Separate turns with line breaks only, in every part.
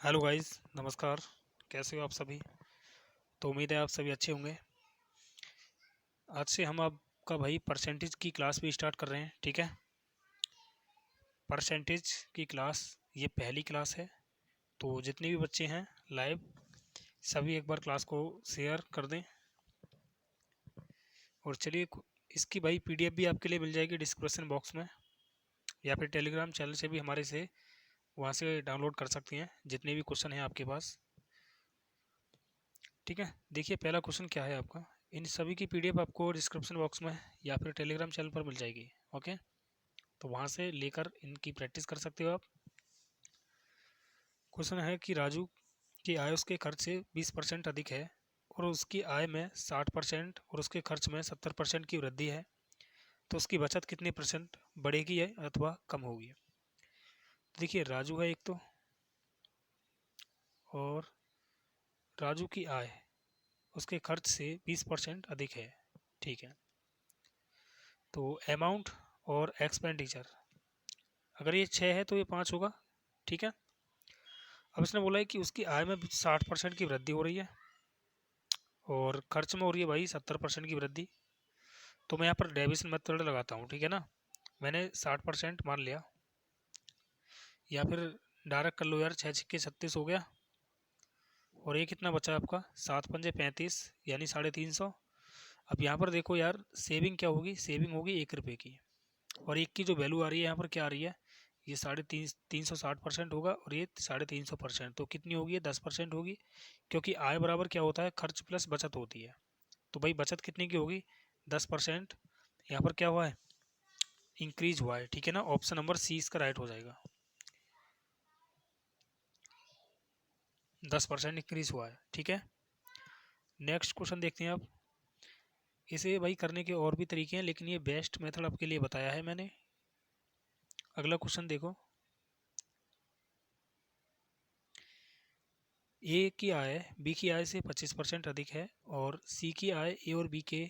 Hello guys, नमस्कार। कैसे हो आप सभी? तो उम्मीद है आप सभी अच्छे होंगे। आज से हम आपका भाई परसेंटेज की क्लास भी स्टार्ट कर रहे हैं, ठीक है। परसेंटेज की क्लास ये पहली क्लास है, तो जितने भी बच्चे हैं लाइव सभी एक बार क्लास को शेयर कर दें। और चलिए इसकी भाई पीडीएफ भी आपके लिए मिल जाएगी डिस्क्रिप्शन बॉक्स में, या फिर टेलीग्राम चैनल से भी हमारे से वहाँ से डाउनलोड कर सकती हैं जितने भी क्वेश्चन हैं आपके पास, ठीक है। देखिए पहला क्वेश्चन क्या है आपका। इन सभी की पीडीएफ आपको डिस्क्रिप्शन बॉक्स में या फिर टेलीग्राम चैनल पर मिल जाएगी, ओके। तो वहाँ से लेकर इनकी प्रैक्टिस कर सकते हो आप। क्वेश्चन है कि राजू की आय उसके खर्च से 20% अधिक है और उसकी आय में 60% और उसके खर्च में 70% की वृद्धि है, तो उसकी बचत कितने परसेंट बढ़ेगी है अथवा कम होगी। तो देखिए राजू है एक तो, और राजू की आय उसके खर्च से 20% अधिक है, ठीक है। तो अमाउंट और एक्सपेंडिचर, अगर ये 6 है तो ये 5 होगा, ठीक है। अब इसने बोला है कि उसकी आय में 60% की वृद्धि हो रही है और खर्च में हो रही है भाई 70% की वृद्धि। तो मैं यहाँ पर डेविसन मेथड लगाता हूँ, ठीक है ना। मैंने 60% मान लिया, या फिर डायरेक्ट कर लो यार, 6 छक्के 36 हो गया। और ये कितना बचा आपका, 7 पंजे 35 यानी 350। अब यहाँ पर देखो यार, सेविंग क्या होगी, सेविंग होगी 1 रुपये की। और एक की जो वैल्यू आ रही है यहाँ पर क्या आ रही है, ये 360% होगा और ये 350%, तो कितनी होगी, ये 10% होगी। क्योंकि आय बराबर क्या होता है, खर्च प्लस बचत होती है। तो भाई बचत कितने की होगी, 10%। यहाँ पर क्या हुआ है, इंक्रीज हुआ है, ठीक है ना। ऑप्शन नंबर सी इसका राइट हो जाएगा, 10% इंक्रीज हुआ है, ठीक है। नेक्स्ट क्वेश्चन देखते हैं आप। इसे भाई करने के और भी तरीके हैं, लेकिन ये बेस्ट मेथड आपके लिए बताया है मैंने। अगला क्वेश्चन देखो। ए की आय बी की आय से 25% अधिक है और सी की आय ए और बी के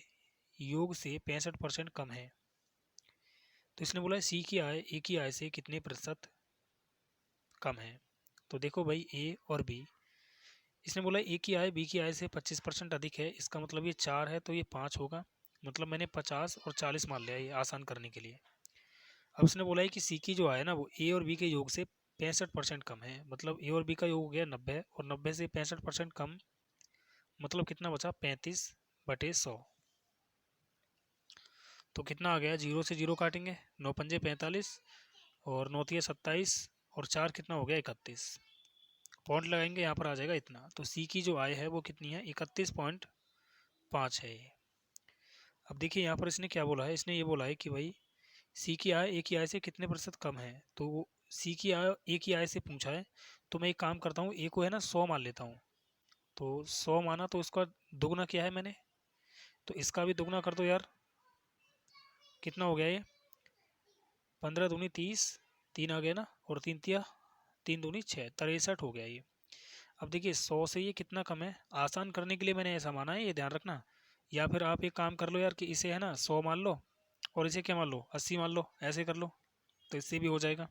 योग से 65% कम है, तो इसने बोला है सी की आय ए की आय से कितने प्रतिशत कम है। तो देखो भाई ए और बी, इसने बोला ए की आय बी की आय से 25% अधिक है, इसका मतलब ये 4 है तो ये 5 होगा। मतलब मैंने 50 और 40 मान लिया ये आसान करने के लिए। अब इसने बोला है कि सी की जो आय है ना, वो ए और बी के योग से 65% कम है। मतलब ए और बी का योग हो गया 90 और 90 से 65% कम, मतलब कितना बचा, 35/100। तो कितना आ गया, 0 से 0 काटेंगे, 9 पंजे 45 और 9 तिया 27 और 4 कितना हो गया, 31। पॉइंट लगाएंगे यहाँ पर आ जाएगा इतना। तो सी की जो आय है वो कितनी है, 31.5 है ये। अब देखिए यहाँ पर इसने क्या बोला है, इसने ये बोला है कि भाई सी की आय ए की आय से कितने प्रतिशत कम है। तो सी की आय ए की आय से पूछा है, तो मैं एक काम करता हूँ, ए को है ना 100 मान लेता हूँ। तो 100 माना तो इसका दुगना किया है मैंने, तो इसका भी दुगना कर दो यार। कितना हो गया ये, 15 दूनी 30, 3 आ गया ना, और 3 दूनी 6, 63 हो गया ये। अब देखिए 100 से ये कितना कम है, आसान करने के लिए मैंने ऐसा माना है, ये ध्यान रखना। या फिर आप एक काम कर लो यार, कि इसे है ना 100 मान लो और इसे क्या मान लो, 80 मान लो, ऐसे कर लो, तो इससे भी हो जाएगा,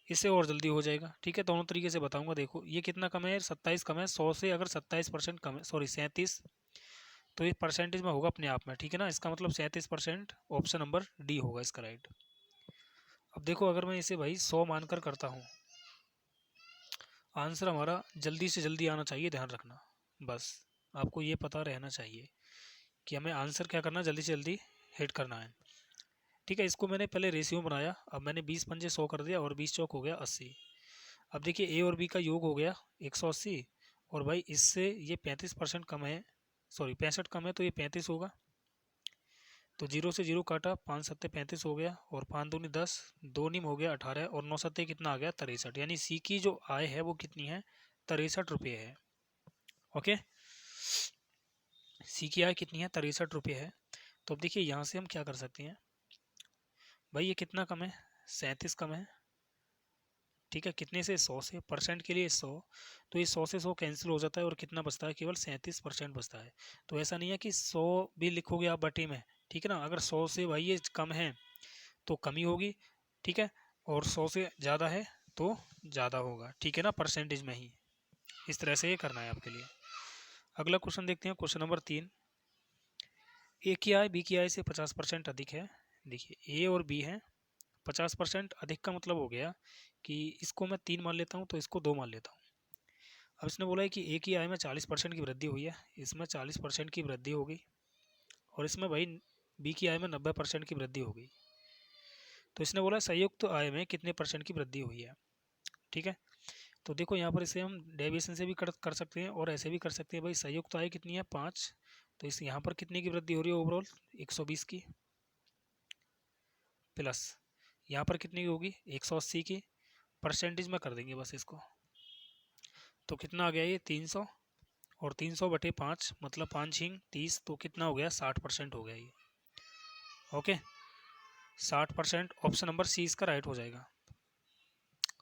इससे और जल्दी हो जाएगा, ठीक है। दोनों तरीके से बताऊंगा। देखो ये कितना कम है, 27 कम है 100 से, अगर 27% कम है, सॉरी 37, तो ये परसेंटेज में होगा अपने आप में, ठीक है ना। इसका मतलब 37%, ऑप्शन नंबर डी होगा इसका राइट। अब देखो अगर मैं इसे भाई 100 मानकर करता हूँ, आंसर हमारा जल्दी से जल्दी आना चाहिए, ध्यान रखना। बस आपको ये पता रहना चाहिए कि हमें आंसर क्या करना, जल्दी से जल्दी हिट करना है, ठीक है। इसको मैंने पहले रेशियो बनाया, अब मैंने 20 पंजे 100 कर दिया और 20 चौक हो गया 80। अब देखिए ए और बी का योग हो गया 180, और भाई इससे ये 35% कम है, सॉरी 65 कम है, तो ये 35 होगा। तो 0 से 0 काटा, 5 सत्ते 35 हो गया, और 5 दूनी 10, 2 नीम हो गया 18, और 9 सत्ते कितना आ गया, 63। यानी सी की जो आय है वो कितनी है, 63 रुपये है, ओके। सी की आय कितनी है, 63 रुपये है। तो अब देखिए यहाँ से हम क्या कर सकते हैं, भाई ये कितना कम है, 37 कम है, ठीक है। कितने से, 100 से, परसेंट के लिए 100, तो ये 100 से 100 कैंसिल हो जाता है और कितना बचता है, केवल 37% बचता है। तो ऐसा नहीं है कि 100 भी लिखोगे आप बटे में, ठीक है ना। अगर 100 से भाई ये कम है तो कमी होगी, ठीक है, और 100 से ज़्यादा है तो ज़्यादा होगा, ठीक है ना, परसेंटेज में ही। इस तरह से ये करना है आपके लिए। अगला क्वेश्चन देखते हैं, क्वेश्चन नंबर 3। ए की आय बी की आय से 50% अधिक है। देखिए ए और बी हैं, 50% अधिक का मतलब हो गया कि इसको मैं 3 मान लेता हूँ तो इसको 2 मान लेता हूँ। अब इसने बोला है कि ए की आय में 40% की वृद्धि हुई है, इसमें 40% की वृद्धि होगी, और इसमें भाई बी की आय में 90% की वृद्धि होगी। तो इसने बोला संयुक्त आय में कितने परसेंट की वृद्धि हुई है, ठीक है। तो देखो यहाँ पर इसे हम डेविएशन से भी कर सकते हैं और ऐसे भी कर सकते हैं। भाई संयुक्त आय कितनी है 5, तो इस यहाँ पर कितने की वृद्धि हो रही है ओवरऑल 120 की, प्लस यहाँ पर कितनी की होगी 180 की, परसेंटेज में कर देंगे बस इसको। तो कितना आ गया ये 300, और 300 बटे 5 मतलब 5 छींग 30, तो कितना हो गया 60% हो गया ये। ओके 60%, ऑप्शन नंबर सी इसका राइट हो जाएगा।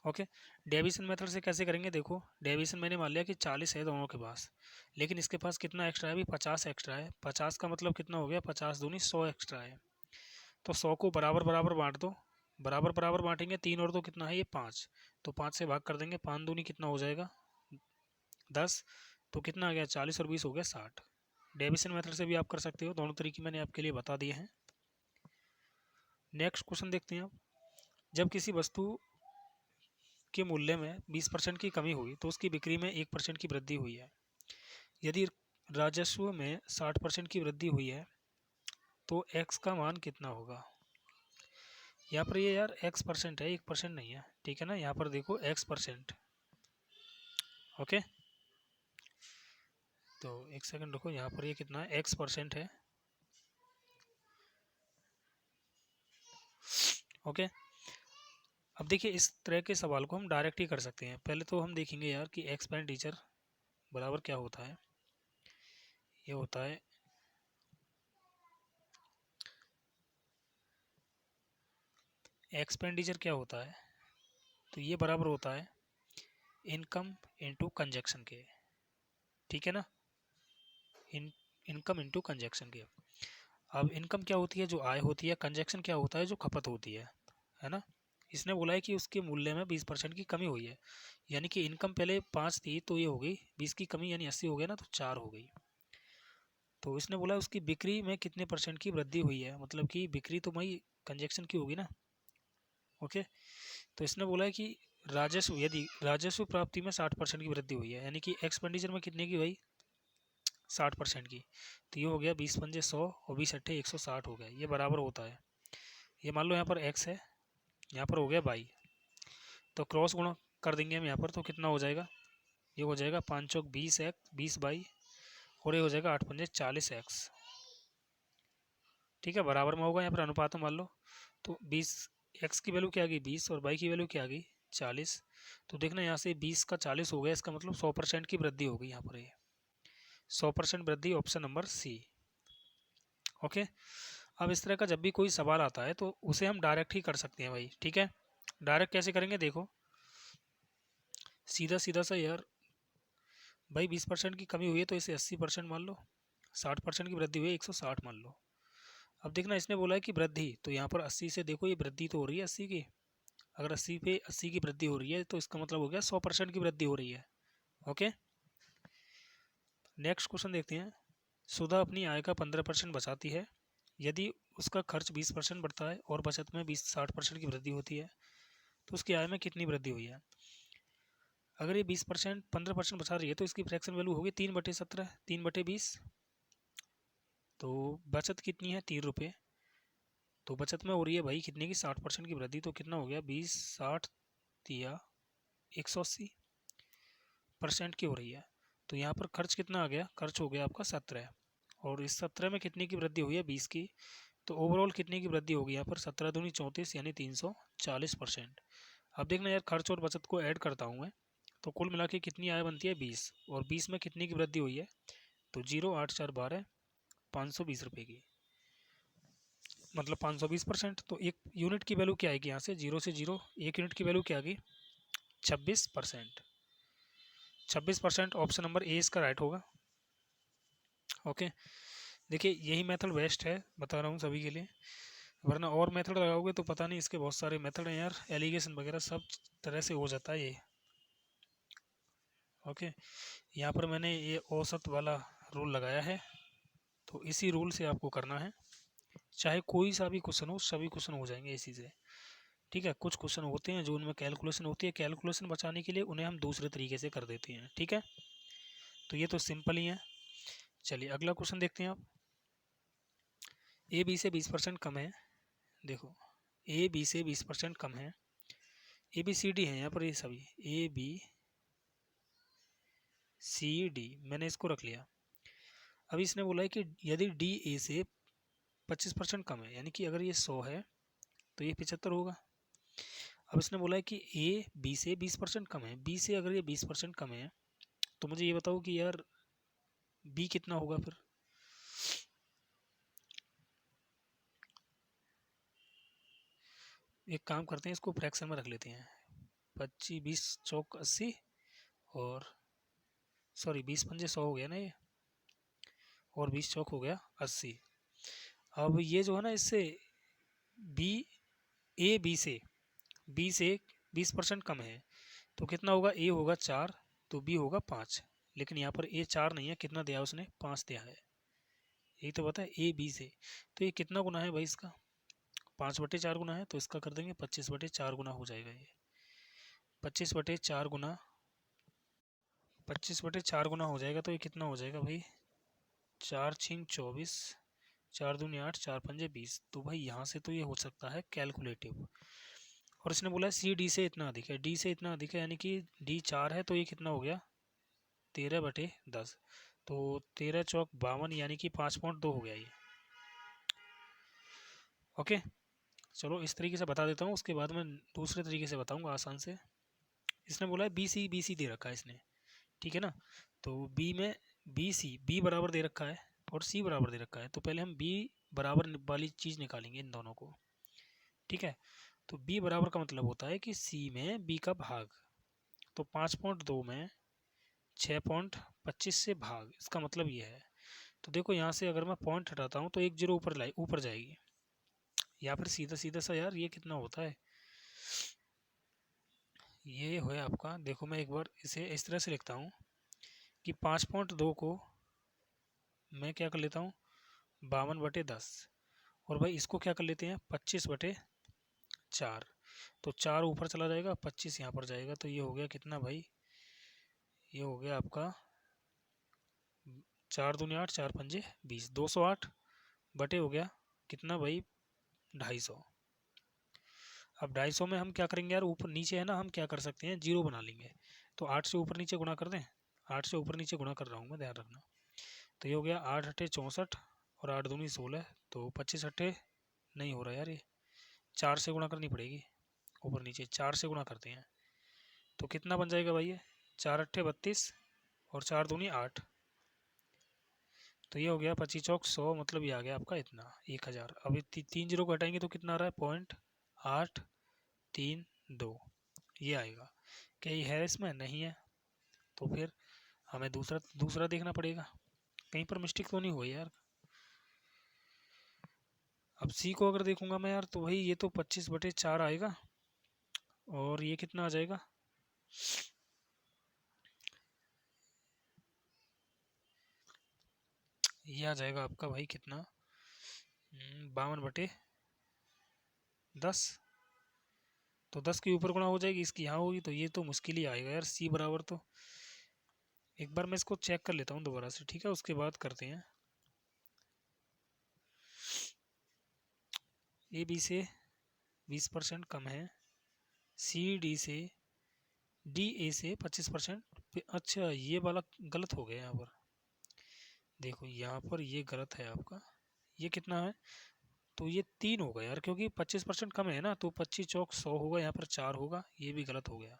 ओके डेविएशन मेथड से कैसे करेंगे, देखो डेविएशन मैंने मान लिया कि 40 है दोनों के पास, लेकिन इसके पास कितना एक्स्ट्रा है, अभी 50 एक्स्ट्रा है। 50 का मतलब कितना हो गया, 50 दूनी 100 एक्स्ट्रा है। तो 100 को बराबर बराबर बांट दो, बराबर बराबर बांटेंगे, 3 और 2 कितना है ये 5, तो 5 से भाग कर देंगे, 5 दूनी कितना हो जाएगा 10, तो कितना आ गया 40 और 20 हो गया 60। डेविएशन मेथड से भी आप कर सकते हो, दोनों तरीके मैंने आपके लिए बता दिए हैं। नेक्स्ट क्वेश्चन देखते हैं आप। जब किसी वस्तु के मूल्य में 20% की कमी हुई तो उसकी बिक्री में 1% की वृद्धि हुई है। यदि राजस्व में 60% की वृद्धि हुई है तो x का मान कितना होगा। यहाँ पर ये यार x% है, 1% नहीं है, ठीक है ना। यहाँ पर देखो x%। ओके तो एक सेकंड रुको, यहाँ पर ये कितना है x% है। ओके अब देखिए इस तरह के सवाल को हम डायरेक्ट ही कर सकते हैं। पहले तो हम देखेंगे यार कि एक्सपेंडिचर बराबर क्या होता है। ये होता है एक्सपेंडिचर क्या होता है, तो ये बराबर होता है इनकम इनटू कंजक्शन के, ठीक है ना, इनकम इनटू कंजक्शन के। अब इनकम क्या होती है, जो आय होती है, कंजक्शन क्या होता है, जो खपत होती है ना। इसने बोला है कि उसके मूल्य में 20% की कमी हुई है, यानी कि इनकम पहले 5 थी तो ये हो गई 20 की कमी यानी 80 हो गया ना, तो 4 हो गई। तो इसने बोला उसकी बिक्री में कितने परसेंट की वृद्धि हुई है, मतलब कि बिक्री तो वही कंजक्शन की होगी ना। ओके तो इसने बोला है कि राजस्व, यदि राजस्व प्राप्ति में 60% की वृद्धि हुई है, यानी कि एक्सपेंडिचर में कितने की हुई 60% की, तो ये हो गया 20 पंजे 100 और 20 अट्ठे 160 हो गया। ये बराबर होता है, ये मान लो यहाँ पर x है, यहाँ पर हो गया y, तो क्रॉस गुणा कर देंगे हम यहाँ पर, तो कितना हो जाएगा, ये हो जाएगा 5 चौक 20x 20y, और ये हो जाएगा 8 पंजे 40x, ठीक है, बराबर में होगा। यहाँ पर अनुपात मान लो, तो 20 x की वैल्यू क्या आ गई 20 और y की वैल्यू क्या आ गई 40, तो देखना यहाँ से 20 का 40 हो गया, इसका मतलब 100% की वृद्धि हो गई यहाँ पर, ये 100% वृद्धि, ऑप्शन नंबर सी। ओके अब इस तरह का जब भी कोई सवाल आता है तो उसे हम डायरेक्ट ही कर सकते हैं भाई, ठीक है। डायरेक्ट कैसे करेंगे, देखो सीधा सीधा सा यार, भाई 20% की कमी हुई है तो इसे 80% मान लो, 60% की वृद्धि हुई है 160 मान लो। अब देखना इसने बोला है कि वृद्धि, तो यहाँ पर 80 से देखो ये वृद्धि तो हो रही है 80 की, अगर 80 पे 80 की वृद्धि हो रही है तो इसका मतलब हो गया 100% की वृद्धि हो रही है। ओके नेक्स्ट क्वेश्चन देखते हैं। सुधा अपनी आय का 15% बचाती है, यदि उसका खर्च 20% बढ़ता है और बचत में 60% की वृद्धि होती है तो उसकी आय में कितनी वृद्धि हुई है। अगर ये 20% 15% बचा रही है तो इसकी फ्रैक्शन वैल्यू होगी 3/17 3/20, तो बचत कितनी है 3 रुपये, तो बचत में हो रही है भाई कितने की 60% की वृद्धि, तो कितना हो गया 20 60 दिया 180% की हो रही है। तो यहाँ पर खर्च कितना आ गया, खर्च हो गया आपका 17, और इस 17 में कितने की वृद्धि हुई है 20 की, तो ओवरऑल कितने की वृद्धि होगी यहाँ पर 17 दूनी 34 यानी 340%। अब देखना यार खर्च और बचत को ऐड करता हूँ मैं, तो कुल मिला के कितनी आय बनती है 20, और 20 में कितने की वृद्धि हुई है, तो 0 8 4 12 520 रुपये की, मतलब 520%। तो एक यूनिट की वैल्यू क्या आएगी यहाँ से, 0 से 0 एक यूनिट की वैल्यू क्या आ गई 26%। 26% ऑप्शन नंबर ए इसका राइट होगा। ओके देखिए यही मेथड बेस्ट है, बता रहा हूँ सभी के लिए, वरना और मेथड लगाओगे तो पता नहीं, इसके बहुत सारे मेथड हैं यार, एलिगेशन वगैरह सब तरह से हो जाता है ये। ओके, यहाँ पर मैंने ये औसत वाला रूल लगाया है, तो इसी रूल से आपको करना है। चाहे कोई सा भी क्वेश्चन हो, सभी क्वेश्चन हो जाएंगे इसी से। ठीक है, कुछ क्वेश्चन होते हैं जो उनमें कैलकुलेशन होती है, कैलकुलेशन बचाने के लिए उन्हें हम दूसरे तरीके से कर देते हैं। ठीक है, तो ये तो सिंपल ही है। चलिए अगला क्वेश्चन देखते हैं आप। ए बी से 20% कम है। देखो, ए बी से 20% कम है। ए बी सी डी है यहाँ पर, ये सभी ए बी सी डी मैंने इसको रख लिया। अब इसने बोला है कि यदि डी ए से 25% कम है, यानी कि अगर ये 100 है तो ये 75 होगा। अब इसने बोला है कि ए बी से 20% कम है। बी से अगर ये 20% कम है तो मुझे ये बताओ कि यार बी कितना होगा फिर। एक काम करते हैं, इसको फ्रैक्शन में रख लेते हैं। 25 20 चौक 80, और सॉरी 20 पंजे 100 हो गया ना ये, और 20 चौक हो गया 80। अब ये जो है ना, इससे बी ए बी से 20% कम है, तो कितना होगा। ए होगा 4, तो बी होगा 5। लेकिन यहाँ पर ए 4 नहीं है, कितना दिया उसने, 5 दिया है। यही तो पता है ए बी से। तो ये कितना गुना है भाई इसका, 5/4 गुना है, तो इसका कर देंगे 25/4 गुना हो जाएगा ये। 25/4 गुना 25/4 गुना हो जाएगा, तो ये कितना हो जाएगा भाई, 4 6 24, 4 दूनी 8, 4 पंजे 20। तो भाई यहाँ से तो ये हो सकता है कैलकुलेटिव। और इसने बोला है सी डी से इतना अधिक है, डी से इतना अधिक है, यानी कि डी 4 है, तो ये कितना हो गया, 13/10। तो 13 चौक 52, यानी कि 5.2 हो गया ये। ओके, चलो इस तरीके से बता देता हूँ, उसके बाद मैं दूसरे तरीके से बताऊँगा आसान से। इसने बोला है बी सी दे रखा है इसने, ठीक है ना। तो बी में बी बराबर दे रखा है और सी बराबर दे रखा है, तो पहले हम बी बराबर वाली चीज़ निकालेंगे इन दोनों को। ठीक है, तो बी बराबर का मतलब होता है कि सी में बी का भाग। तो 5.2 में 6.25 से भाग, इसका मतलब ये है। तो देखो यहाँ से अगर मैं पॉइंट हटाता हूँ तो एक जीरो ऊपर जाएगी, या फिर सीधा सीधा सा यार ये कितना होता है, ये है आपका। देखो मैं एक बार इसे इस तरह से लिखता हूँ कि 5.2 को मैं क्या कर लेता हूँ, 52/10, और भाई इसको क्या कर लेते हैं, 25/4। तो 4 ऊपर चला जाएगा, 25 यहाँ पर जाएगा, तो ये हो गया कितना भाई, ये हो गया आपका 4 दूनी 8, 4 पंजे 20, 208 बटे हो गया कितना भाई, 250। अब 250 में हम क्या करेंगे यार, ऊपर नीचे है ना, हम क्या कर सकते हैं, जीरो बना लेंगे। तो 8 से ऊपर नीचे गुणा कर दें, 8 से ऊपर नीचे गुणा कर रहा हूँ मैं, ध्यान रखना। तो ये हो गया 8 अट्ठे 64, और 8 दूनी 16, तो 25 अट्ठे नहीं हो रहा यार ये, 4 से गुणा करनी पड़ेगी, ऊपर नीचे 4 से गुणा करते हैं। तो कितना बन जाएगा भाई ये, 4 अट्ठे 32, और 4 दूनी 8, तो ये हो गया 25 चौक 100, मतलब ये आ गया आपका इतना 1000। अब 3 जीरो को हटाएंगे तो कितना आ रहा है, 0.832 ये आएगा। क्या ये है इसमें, नहीं है, तो फिर हमें दूसरा देखना पड़ेगा, कहीं पर मिस्टेक तो नहीं हुई यार। अब सी को अगर देखूंगा मैं यार, तो भाई ये तो 25/4 आएगा, और ये कितना आ जाएगा, ये आ जाएगा आपका भाई कितना, 52/10। तो 10 के ऊपर गुणा हो जाएगी, इसकी यहाँ होगी, तो ये तो मुश्किल ही आएगा यार, सी बराबर। तो एक बार मैं इसको चेक कर लेता हूँ दोबारा से, ठीक है, उसके बाद करते हैं। ए बी से 20% कम है, सी डी से डी ए से 25%। अच्छा ये वाला गलत हो गया यहाँ पर, देखो यहाँ पर ये गलत है आपका, ये कितना है, तो ये 3 होगा यार, क्योंकि 25% कम है ना, तो 25 चौक 100 होगा, यहाँ पर 4 होगा, ये भी गलत हो गया।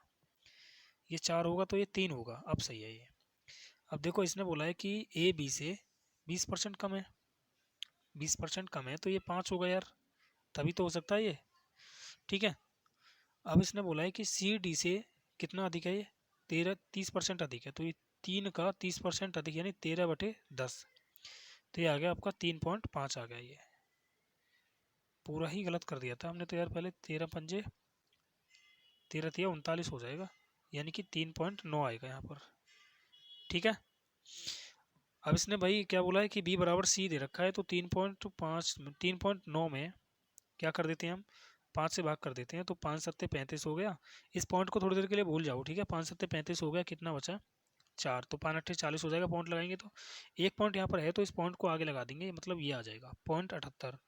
ये 4 होगा तो ये 3 होगा, अब सही है ये। अब देखो इसने बोला है कि ए बी से 20% कम है, 20% कम है, तो ये 5 होगा यार, तभी तो हो सकता है ये। ठीक है, अब इसने बोला है कि सी डी से कितना अधिक है, ये 30% अधिक है, तो ये 3 का 30% अधिक, यानी 13/10। तो ये आ गया आपका 3.5 आ गया। ये पूरा ही गलत कर दिया था हमने तो यार, पहले 13 पंजे 13 39 हो जाएगा, यानी कि 3.9 आएगा यहाँ पर। ठीक है। अब इसने भाई क्या बोला है कि बी बराबर सी दे रखा है, तो 3.9 में क्या कर देते हैं हम, 5 से भाग कर देते हैं, तो 5 सत्ते 35 हो गया। इस पॉइंट को थोड़ी देर के लिए भूल जाओ, ठीक है। 5 सत्ते 35 हो गया, कितना बचा 4, तो 5 अट्ठे 40 हो जाएगा। पॉइंट लगाएंगे तो एक पॉइंट यहाँ पर है, तो इस पॉइंट को आगे लगा देंगे, मतलब ये आ जाएगा .78।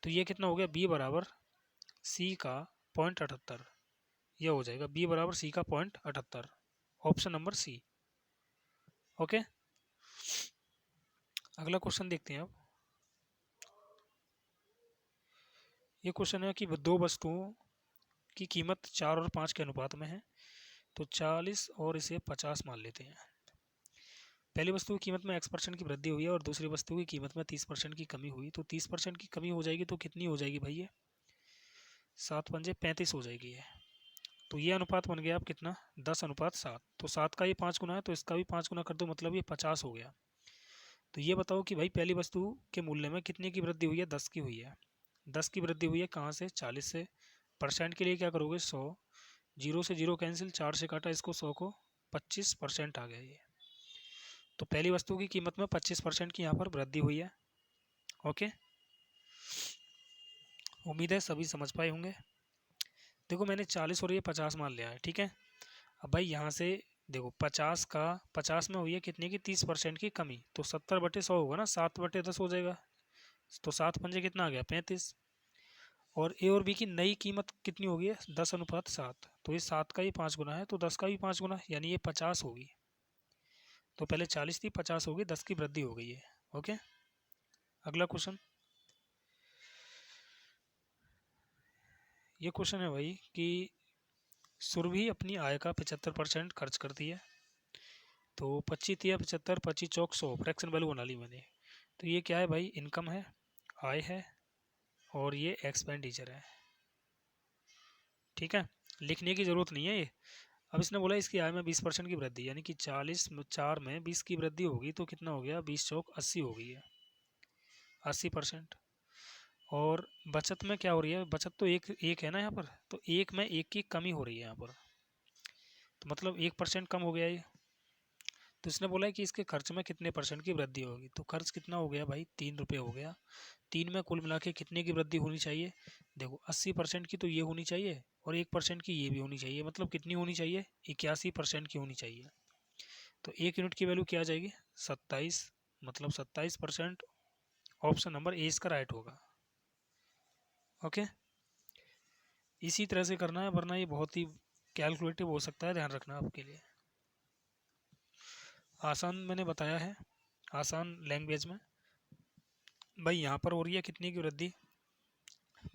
तो ये कितना हो गया, बी बराबर सी का .78, ये हो जाएगा बी बराबर सी का .78, ऑप्शन नंबर सी। ओके, अगला क्वेश्चन देखते हैं अब। ये क्वेश्चन है कि दो वस्तुओं की कीमत 4 और 5 के अनुपात में है, तो 40 और इसे 50 मान लेते हैं। पहली वस्तु की कीमत में x% की वृद्धि हुई है और दूसरी वस्तु की कीमत में 30% की कमी हुई, तो 30% की कमी हो जाएगी, तो कितनी हो जाएगी भाई, ये 7 पंजे 35 हो जाएगी ये। तो ये अनुपात बन गया अब कितना, 10:7। तो 7 का ये 5 गुना है, तो इसका भी 5 गुना कर दो, मतलब ये 50 हो गया। तो ये बताओ कि भाई पहली वस्तु के मूल्य में कितने की वृद्धि हुई है, 10 की हुई है। 10 की वृद्धि हुई है कहाँ से, 40 से। परसेंट के लिए क्या करोगे, 100, 0 से 0 कैंसिल, 4 से काटा इसको 100 को, 25% आ गया ये। तो पहली वस्तु की कीमत में 25% की यहाँ पर वृद्धि हुई है। ओके, उम्मीद है सभी समझ पाए होंगे। देखो मैंने 40 और ये 50 मान लिया है, ठीक है। अब भाई यहाँ से देखो 50 में हुई है कितने की, 30% की कमी, तो 70/100 होगा ना, 7/10 हो जाएगा। तो 7 पंजे कितना आ गया, 35। और ए और बी की नई कीमत कितनी होगी, 10:7। तो ये 7 का ही 5 गुना है, तो 10 का भी 5 गुना, यानी ये 50 होगी। तो पहले 40 थी, 50 होगी, 10 की वृद्धि हो गई है। ओके, अगला क्वेश्चन। ये क्वेश्चन है भाई कि सुरभि अपनी आय का 75% खर्च करती है। तो 25 तिया 75, 25 चौक 100, फ्रैक्शन वैल्यू बना ली मैंने। तो ये क्या है भाई, इनकम है, आय है, और ये एक्सपेंडिचर है। ठीक है, लिखने की ज़रूरत नहीं है ये। अब इसने बोला इसकी आय में 20% की वृद्धि, यानी कि 40 में 20 की वृद्धि होगी, तो कितना हो गया, 20 चौक 80 हो गई है, 80%। और बचत में क्या हो रही है, बचत तो एक एक है ना यहाँ पर, तो एक में एक की कमी हो रही है यहाँ पर, तो मतलब 1% कम हो गया ये। तो इसने बोला है कि इसके खर्च में कितने परसेंट की वृद्धि होगी, तो खर्च कितना हो गया भाई, 3 रुपये हो गया। 3 में कुल मिला के कितने की वृद्धि होनी चाहिए, देखो 80% की तो ये होनी चाहिए, और 1% की ये भी होनी चाहिए, मतलब कितनी होनी चाहिए, 81% की होनी चाहिए। तो 1 यूनिट की वैल्यू क्या आ जाएगी, 27, मतलब 27%। ऑप्शन नंबर ए इसका राइट होगा। ओके, इसी तरह से करना है, वरना ये बहुत ही कैलकुलेटिव हो सकता है, ध्यान रखना आपके लिए। आसान मैंने बताया है, आसान लैंग्वेज में। भाई यहाँ पर हो रही है कितनी की वृद्धि,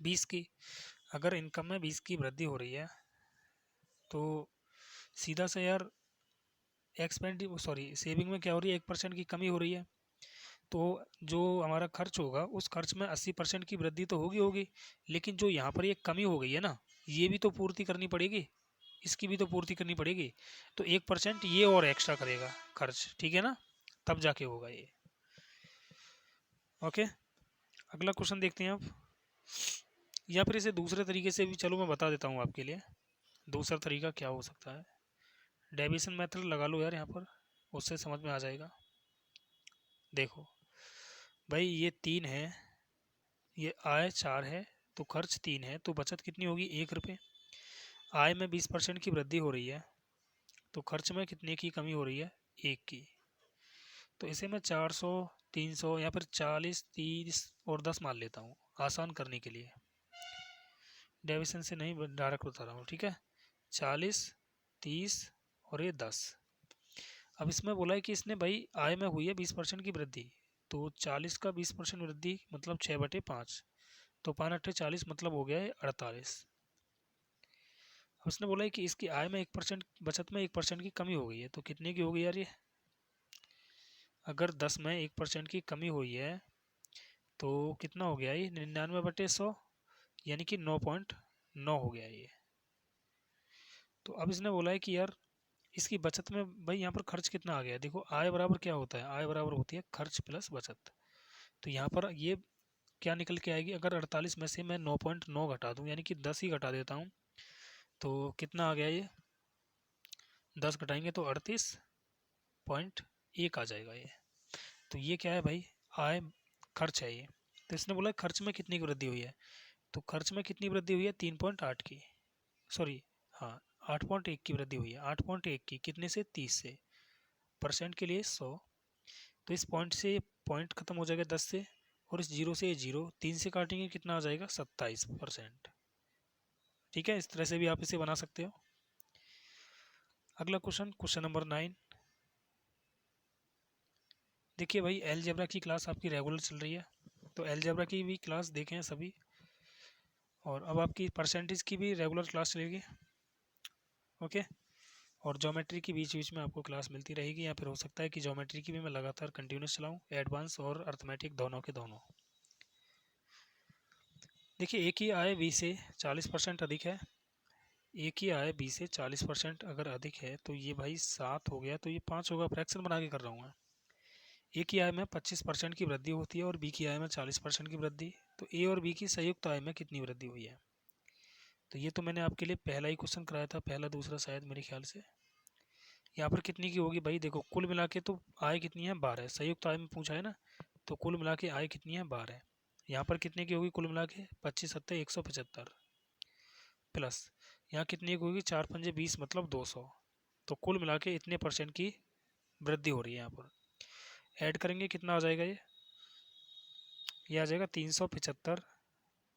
20 की। अगर इनकम में 20 की वृद्धि हो रही है, तो सीधा से यार सेविंग में क्या हो रही है, 1% की कमी हो रही है। तो जो हमारा खर्च होगा, उस खर्च में 80% की वृद्धि तो होगी होगी, लेकिन जो यहाँ पर ये कमी हो गई है ना, ये भी तो पूर्ति करनी पड़ेगी, इसकी भी तो पूर्ति करनी पड़ेगी। तो 1% ये और एक्स्ट्रा करेगा खर्च, ठीक है ना, तब जाके होगा ये। ओके, अगला क्वेश्चन देखते हैं आप, या फिर इसे दूसरे तरीके से भी चलो मैं बता देता हूँ आपके लिए। दूसरा तरीका क्या हो सकता है, डेविएशन मेथड लगा लो यार यहाँ पर, उससे समझ में आ जाएगा। देखो भाई ये 3 है, ये आय 4 है, तो खर्च 3 है, तो बचत कितनी होगी, 1 रुपये। आय में 20% की वृद्धि हो रही है, तो खर्च में कितने की कमी हो रही है, 1 की। तो इसे मैं 400, 300 या फिर 40, 30 और 10 मान लेता हूँ, आसान करने के लिए। डेविएशन से नहीं, डायरेक्ट बता रहा हूँ, ठीक है। 40, 30 और ये 10। अब इसमें बोला है कि इसने भाई आय में हुई है 20% की वृद्धि, तो 40 का 20% वृद्धि मतलब 6/5, तो 5 अट्ठे 40, मतलब हो गया है 48। अब इसने बोला है कि इसकी आय में 1%, बचत में 1% की कमी हो गई है, तो कितने की हो गई यार ये, अगर 10 में 1% की कमी हुई है, तो कितना हो गया ये, 99/100, यानी कि 9.9 हो गया ये। तो अब इसने बोला है कि यार इसकी बचत में भाई यहाँ पर खर्च कितना आ गया, देखो आय बराबर क्या होता है, आय बराबर होती है खर्च प्लस बचत। तो यहाँ पर ये क्या निकल के आएगी, अगर 48 में से मैं 9.9 घटा दूँ, यानी कि 10 ही घटा देता हूँ, तो कितना आ गया ये, 10 घटाएंगे तो 38.1 आ जाएगा ये। तो ये क्या है भाई, आय खर्च है ये। तो इसने बोला खर्च में कितनी की वृद्धि हुई है, तो खर्च में कितनी वृद्धि हुई है 3.8 की, सॉरी हाँ 8.1 की वृद्धि हुई है। 8.1 की कितने से, 30 से, परसेंट के लिए 100। तो इस पॉइंट से ये पॉइंट खत्म हो जाएगा 10 से, और इस जीरो से ये जीरो 3 से काटेंगे कितना आ जाएगा 27%। ठीक है, इस तरह से भी आप इसे बना सकते हो। अगला क्वेश्चन, क्वेश्चन नंबर 9। देखिए भाई अलजेब्रा की क्लास आपकी रेगुलर चल रही है, तो अलजेब्रा की भी क्लास देखें सभी, और अब आपकी परसेंटेज की भी रेगुलर क्लास चलेगी। ओके, और ज्योमेट्री की बीच बीच में आपको क्लास मिलती रहेगी, या फिर हो सकता है कि ज्योमेट्री की भी मैं लगातार कंटिन्यूस चलाऊँ, एडवांस और अर्थमेटिक दोनों के दोनों। देखिए एक ही आय 20 से 40% अधिक है, एक ही आय 20 से 40% अगर अधिक है, तो ये भाई 7 हो गया, तो ये 5 होगा, फ्रैक्शन बना के कर रहा हूँ मैं। ए की आय में 25% की वृद्धि होती है और बी की आय में 40% की वृद्धि, तो ए और बी की संयुक्त आय में कितनी वृद्धि हुई है। तो ये तो मैंने आपके लिए पहला ही क्वेश्चन कराया था, पहला दूसरा शायद मेरे ख्याल से। यहाँ पर कितनी की होगी भाई, देखो कुल मिला के तो आय कितनी है 12, संयुक्त आय में पूछा है ना, तो कुल मिला के आय कितनी है 12। यहाँ पर कितने की होगी कुल मिला के, 25 सत्तर 175, प्लस यहाँ कितनी की होगी 4 पंजे 20 मतलब 200। तो कुल मिला के इतने परसेंट की वृद्धि हो रही है। यहाँ पर ऐड करेंगे कितना आ जाएगा ये आ जाएगा 375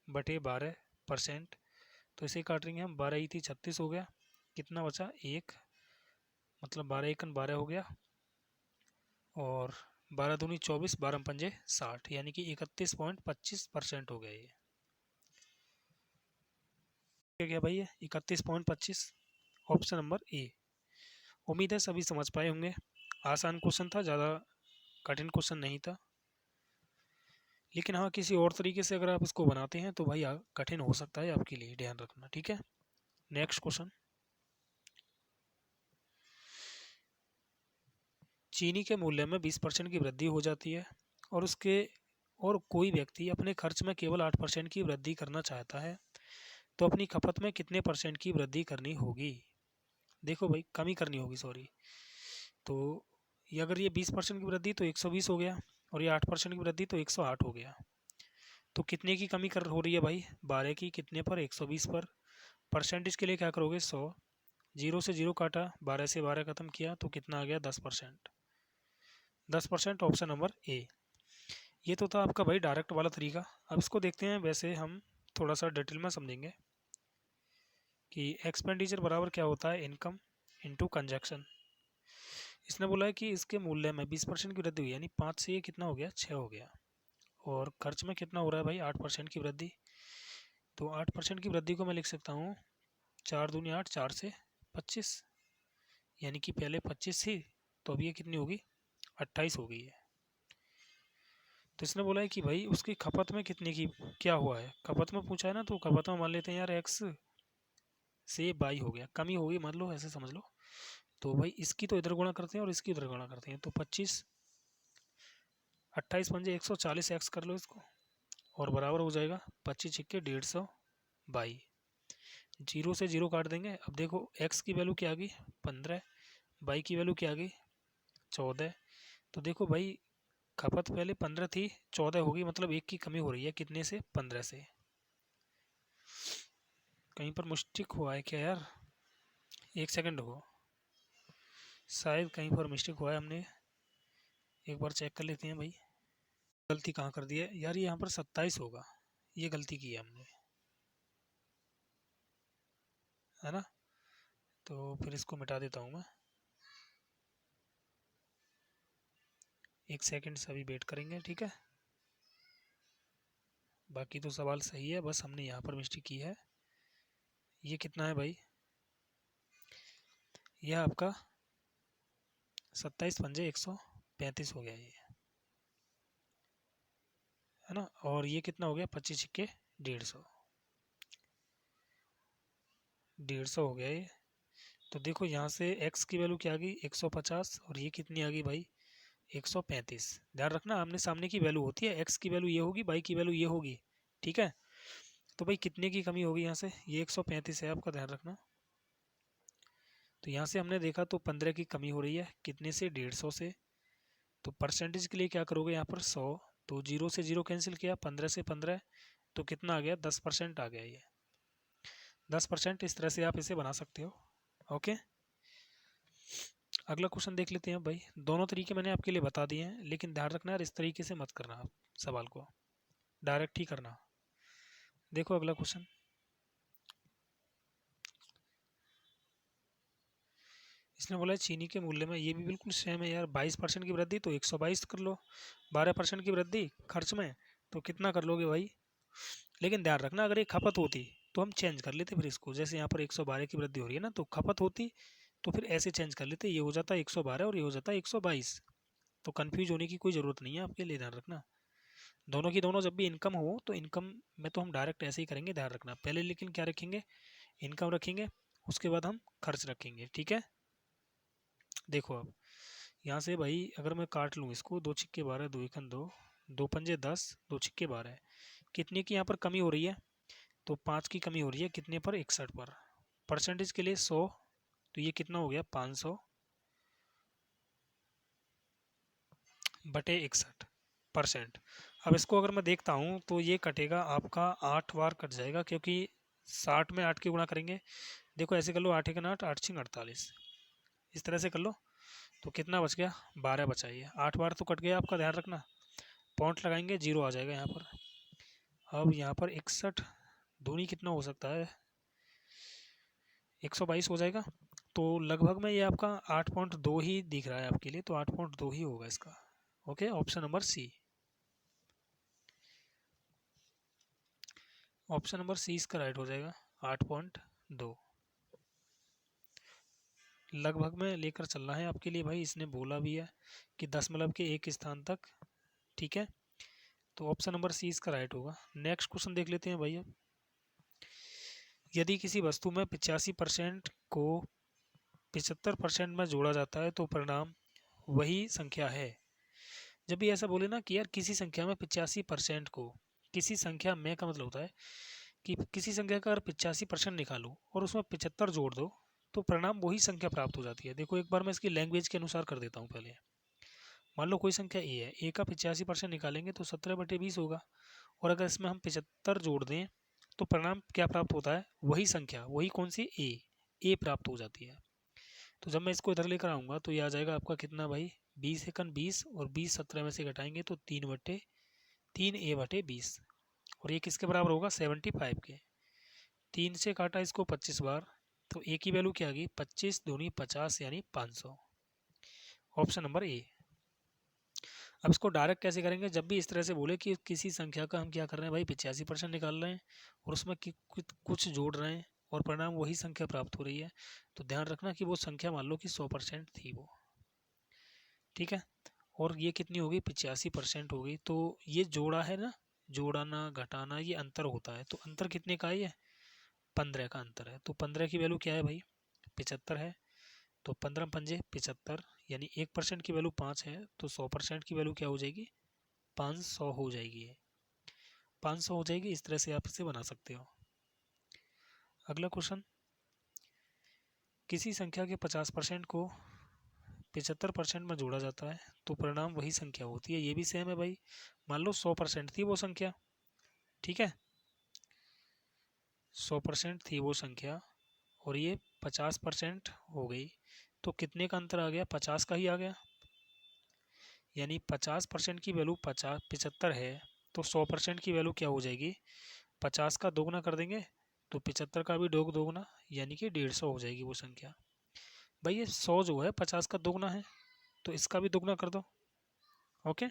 बटे 12%। तो इसे काटेंगे हम, 12 थी 36 हो गया, कितना बचा 1, मतलब 12 एकन 12 हो गया, और 12 दूनी 24, 12 पंजे 60, यानी कि 31.25% हो गया ये। क्या गया भाई ये 31.25, ऑप्शन नंबर ए। उम्मीद है सभी समझ पाए होंगे, आसान क्वेश्चन था, ज़्यादा कठिन क्वेश्चन नहीं था। लेकिन हाँ किसी और तरीके से अगर आप इसको बनाते हैं तो भाई कठिन हो सकता है आपके लिए, ध्यान रखना। ठीक है, नेक्स्ट क्वेश्चन। चीनी के मूल्य में 20% की वृद्धि हो जाती है, और कोई व्यक्ति अपने खर्च में केवल 8% की वृद्धि करना चाहता है, तो अपनी खपत में कितने परसेंट की वृद्धि करनी होगी। देखो भाई कमी करनी होगी, सॉरी। तो ये अगर ये 20% की वृद्धि तो 120 हो गया, और ये 8% की वृद्धि तो 108 हो गया। तो कितने की कमी कर हो रही है भाई, 12 की, कितने पर 120 पर। परसेंटेज के लिए क्या करोगे 100, जीरो से जीरो काटा, 12 से 12 खत्म किया, तो कितना आ गया 10%। 10% ऑप्शन नंबर ए। ये तो था आपका भाई डायरेक्ट वाला तरीका। अब इसको देखते हैं, वैसे हम थोड़ा सा डिटेल में समझेंगे कि एक्सपेंडिचर बराबर क्या होता है, इनकम इनटू कंजक्शन। इसने बोला है कि इसके मूल्य में 20% की वृद्धि हुई, यानी 5 से ये कितना हो गया 6 हो गया, और खर्च में कितना हो रहा है भाई 8% की वृद्धि। तो 8% की वृद्धि को मैं लिख सकता हूँ 4 दूनी 8, 4 से 25, यानी कि पहले 25 थी, तो अब ये कितनी होगी 28 हो गई है। तो इसने बोला है कि भाई उसकी खपत में कितने की क्या हुआ है, खपत में पूछा है ना, तो खपत में मान लेते हैं यार एक्स से बाई हो गया, कमी होगी मान लो, ऐसे समझ लो। तो भाई इसकी तो इधर गुणा करते हैं और इसकी उधर गुणा करते हैं, तो 25 28 पंजे 140 एक्स कर लो इसको, और बराबर हो जाएगा 25 छिक्के 150 बाई। जीरो से जीरो काट देंगे। अब देखो एक्स की वैल्यू क्या आ गई 15, बाई की वैल्यू क्या आ गई 14। तो देखो भाई खपत पहले 15 थी, 14 होगी, मतलब एक की कमी हो रही है, कितने से 15 से। कहीं पर मिस्टेक हुआ है क्या यार, एक सेकंड हो, शायद कहीं पर मिस्टेक हुआ है, हमने एक बार चेक कर लेते हैं भाई। गलती कहाँ कर दी है यार, ये यहाँ पर 27 होगा, ये गलती की है हमने, है ना। तो फिर इसको मिटा देता हूँ मैं, एक सेकंड से अभी वेट करेंगे, ठीक है। बाकी तो सवाल सही है, बस हमने यहाँ पर मिस्टेक की है। ये कितना है भाई, यह आपका 27 पंजे 135 हो गया ये, है ना। और ये कितना हो गया 25 छिक्के 150, 150 हो गया ये। तो देखो यहाँ से x की वैल्यू क्या आ गई 150, और ये कितनी आ गई भाई 135। ध्यान रखना आमने सामने की वैल्यू होती है, x की वैल्यू ये होगी, y की वैल्यू ये होगी, ठीक है। तो भाई कितने की कमी होगी यहाँ से, ये 135 है आपका, ध्यान रखना। तो यहाँ से हमने देखा तो 15 की कमी हो रही है, कितने से, 150 से। तो परसेंटेज के लिए क्या करोगे यहाँ पर 100, तो 0 से 0 कैंसिल किया, 15 से 15, तो कितना आ गया, 10% आ गया ये 10%। इस तरह से आप इसे बना सकते हो। ओके, अगला क्वेश्चन देख लेते हैं भाई। दोनों तरीके मैंने आपके लिए बता दिए हैं, लेकिन ध्यान रखना यार, इस तरीके से मत करना आप सवाल को, डायरेक्ट ही करना। देखो अगला क्वेश्चन, इसने बोला है चीनी के मूल्य में, ये भी बिल्कुल सेम है यार, 22% की वृद्धि तो 122 कर लो, 12% की वृद्धि खर्च में तो कितना कर लोगे भाई। लेकिन ध्यान रखना, अगर ये खपत होती तो हम चेंज कर लेते फिर इसको, जैसे यहाँ पर 112 की वृद्धि हो रही है ना, तो खपत होती तो फिर ऐसे चेंज कर लेते, ये हो जाता है 112 और ये हो जाता है 122। तो कन्फ्यूज होने की कोई ज़रूरत नहीं है आपके लिए, ध्यान रखना। दोनों की दोनों जब भी इनकम हो तो इनकम में तो हम डायरेक्ट ऐसे ही करेंगे, ध्यान रखना। पहले लेकिन क्या रखेंगे, इनकम रखेंगे, उसके बाद हम खर्च रखेंगे, ठीक है। देखो अब यहाँ से भाई अगर मैं काट लूँ इसको, 2 छिक्के 12, 2 एकन 2, 2 पंजे 10, 2 छिक्के 12, कितने की यहाँ पर कमी हो रही है, तो 5 की कमी हो रही है, कितने पर, 61 पर। परसेंटेज के लिए 100, तो ये कितना हो गया, 500 बटे 61%। अब इसको अगर मैं देखता हूँ तो ये कटेगा आपका 8 बार कट जाएगा, क्योंकि 60 में 8 की गुणा करेंगे। देखो ऐसे कर लो, 8 एकन 8, 8 छिंग 48, इस तरह से कर लो, तो कितना बच गया, 12 बचा। ये 8 बार तो कट गया आपका, ध्यान रखना। पॉइंट लगाएंगे, 0 आ जाएगा यहाँ पर। अब यहाँ पर 61 दूनी कितना हो सकता है, 122 हो जाएगा। तो लगभग में ये आपका 8.2 ही दिख रहा है आपके लिए, तो 8.2 ही होगा इसका। Okay, option number C, option number C इसका राइट हो जाएगा, 8.2 लगभग में लेकर चलना है आपके लिए भाई। इसने बोला भी है कि दशमलव के एक स्थान तक, ठीक है। तो ऑप्शन नंबर सी इसका राइट होगा। नेक्स्ट क्वेश्चन देख लेते हैं भाई। अब यदि किसी वस्तु में 85% को 75% में जोड़ा जाता है तो परिणाम वही संख्या है। जब भी ऐसा बोले ना कि यार किसी संख्या में 85% को, किसी संख्या में का मतलब होता है कि किसी संख्या का अगर 85% निकालो और उसमें 75 जोड़ दो तो परिणाम वही संख्या प्राप्त हो जाती है। देखो एक बार मैं इसकी लैंग्वेज के अनुसार कर देता हूँ पहले। मान लो कोई संख्या ए है, ए का 85% निकालेंगे तो 17/20 होगा, और अगर इसमें हम 75 जोड़ दें तो परिणाम क्या प्राप्त होता है, वही संख्या, वही कौन सी, ए प्राप्त हो जाती है। तो जब मैं इसको इधर लेकर आऊँगा तो ये आ जाएगा आपका कितना भाई, 20 एकन 20, और 20 17 में से घटाएंगे तो 3/3 a/20, और ये किसके बराबर होगा, 75 के। 3 से काटा इसको 25 बार, तो ए की वैल्यू क्या आ गई, 25 दूनी 50 यानी 500। Option number A. अब इसको डायरेक्ट कैसे करेंगे, जब भी इस तरह से बोले कि किसी संख्या का हम क्या कर रहे हैं भाई, 85% निकाल रहे हैं और उसमें कुछ जोड़ रहे हैं और परिणाम वही संख्या प्राप्त हो रही है, तो ध्यान रखना कि वो संख्या मान लो कि 100% थी वो, ठीक है। और ये कितनी होगी, 85% होगी। तो ये जोड़ा है ना, जोड़ाना घटाना ये अंतर होता है, तो अंतर कितने का है, ये 15 का अंतर है। तो 15 की वैल्यू क्या है भाई, 75 है। तो 15 पंजे 75, यानी 1% की वैल्यू 5 है, तो 100% की वैल्यू क्या हो जाएगी, 500 हो जाएगी। 500 हो जाएगी। इस तरह से आप इसे बना सकते हो। अगला क्वेश्चन, किसी संख्या के 50% को 75% में जोड़ा जाता है तो परिणाम वही संख्या होती है। ये भी सेम है भाई। मान लो 100% थी वो संख्या, ठीक है, 100% थी वो संख्या और ये 50% हो गई, तो कितने का अंतर आ गया, 50 का ही आ गया। यानी 50% की वैल्यू 75 है, तो 100% की वैल्यू क्या हो जाएगी, 50 का दोगुना कर देंगे तो 75 का भी दोगुना, यानी कि 150 हो जाएगी वो संख्या। भाई ये 100 जो है 50 का दोगुना है, तो इसका भी दोगुना कर दो। ओके,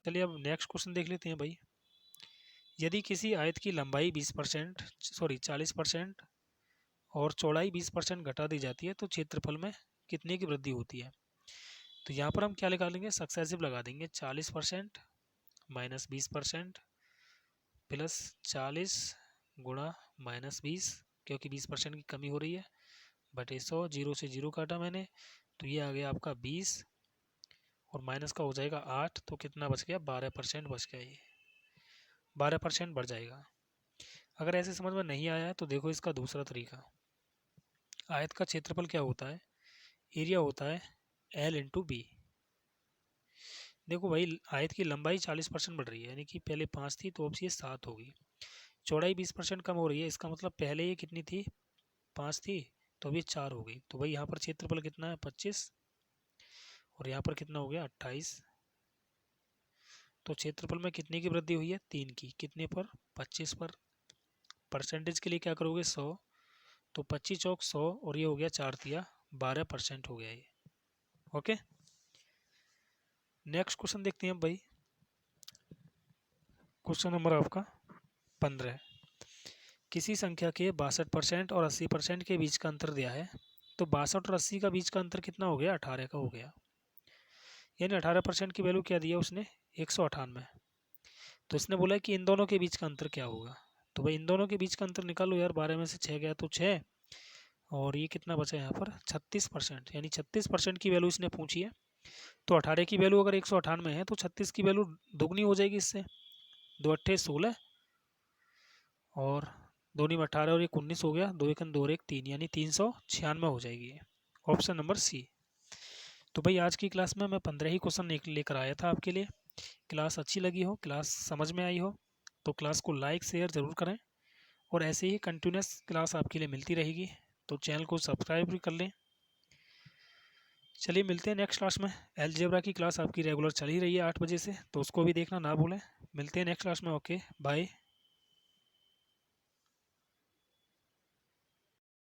चलिए अब नेक्स्ट क्वेश्चन देख लेते हैं भाई। यदि किसी आयत की लंबाई 40% और चौड़ाई 20% घटा दी जाती है तो क्षेत्रफल में कितने की वृद्धि होती है। तो यहाँ पर हम क्या निकालेंगे, सक्सेसिव लगा देंगे, 40% माइनस 20% प्लस 40 गुणा माइनस 20, क्योंकि 20% की कमी हो रही है, बटे 100, 0 से 0 काटा मैंने, तो ये आ गया आपका 20 और माइनस का हो जाएगा 8, तो कितना बच गया, 12% बच गया। ये 12% बढ़ जाएगा। अगर ऐसे समझ में नहीं आया है तो देखो इसका दूसरा तरीका। आयत का क्षेत्रफल क्या होता है, एरिया होता है L इंटू बी। देखो भाई आयत की लंबाई 40% बढ़ रही है, यानी कि पहले 5 थी तो अब ये 7 होगी। चौड़ाई 20% कम हो रही है, इसका मतलब पहले ये कितनी थी, 5 थी, तो अब ये 4 हो गई। तो भाई यहाँ पर क्षेत्रफल कितना है, 25, और यहाँ पर कितना हो गया, 28। तो क्षेत्रफल में कितने की वृद्धि हुई है, 3 की। कितने पर, 25 पर। परसेंटेज के लिए क्या करोगे, 100, तो 25 चौक 100, और ये हो गया 4 तिया 12% हो गया ये। ओके, नेक्स्ट क्वेश्चन देखते हैं भाई। क्वेश्चन नंबर आपका 15। किसी संख्या के 62% और 80% के बीच का अंतर दिया है, तो 62 और 80 का बीच का अंतर कितना हो गया, 18 का हो गया। यानी 18% की वैल्यू क्या दिया उसने, 198। तो इसने बोला कि इन दोनों के बीच का अंतर क्या होगा। तो भाई इन दोनों के बीच का अंतर निकालो यार, 12 में से 6 गया तो 6, और ये कितना बचा यहाँ पर, 36%। यानी 36% की वैल्यू इसने पूछी है। तो 18 की वैल्यू अगर 198 है तो 36 की वैल्यू दोगुनी हो जाएगी इससे। 2 अट्ठे 16, और दोनी में 18 और 1 19 हो गया, 2 1 2 और 1 3, यानी 396 हो जाएगी। Option number C. तो भाई आज की क्लास में मैं 15 ही क्वेश्चन लेकर आया था आपके लिए। क्लास अच्छी लगी हो, क्लास समझ में आई हो, तो क्लास को लाइक शेयर ज़रूर करें, और ऐसे ही कंटिन्यूस क्लास आपके लिए मिलती रहेगी। तो चैनल को सब्सक्राइब भी कर लें। चलिए मिलते हैं नेक्स्ट क्लास में। अलजेब्रा की क्लास आपकी रेगुलर चल ही रही है 8 बजे से, तो उसको भी देखना ना भूलें। मिलते हैं नेक्स्ट क्लास में। Okay bye.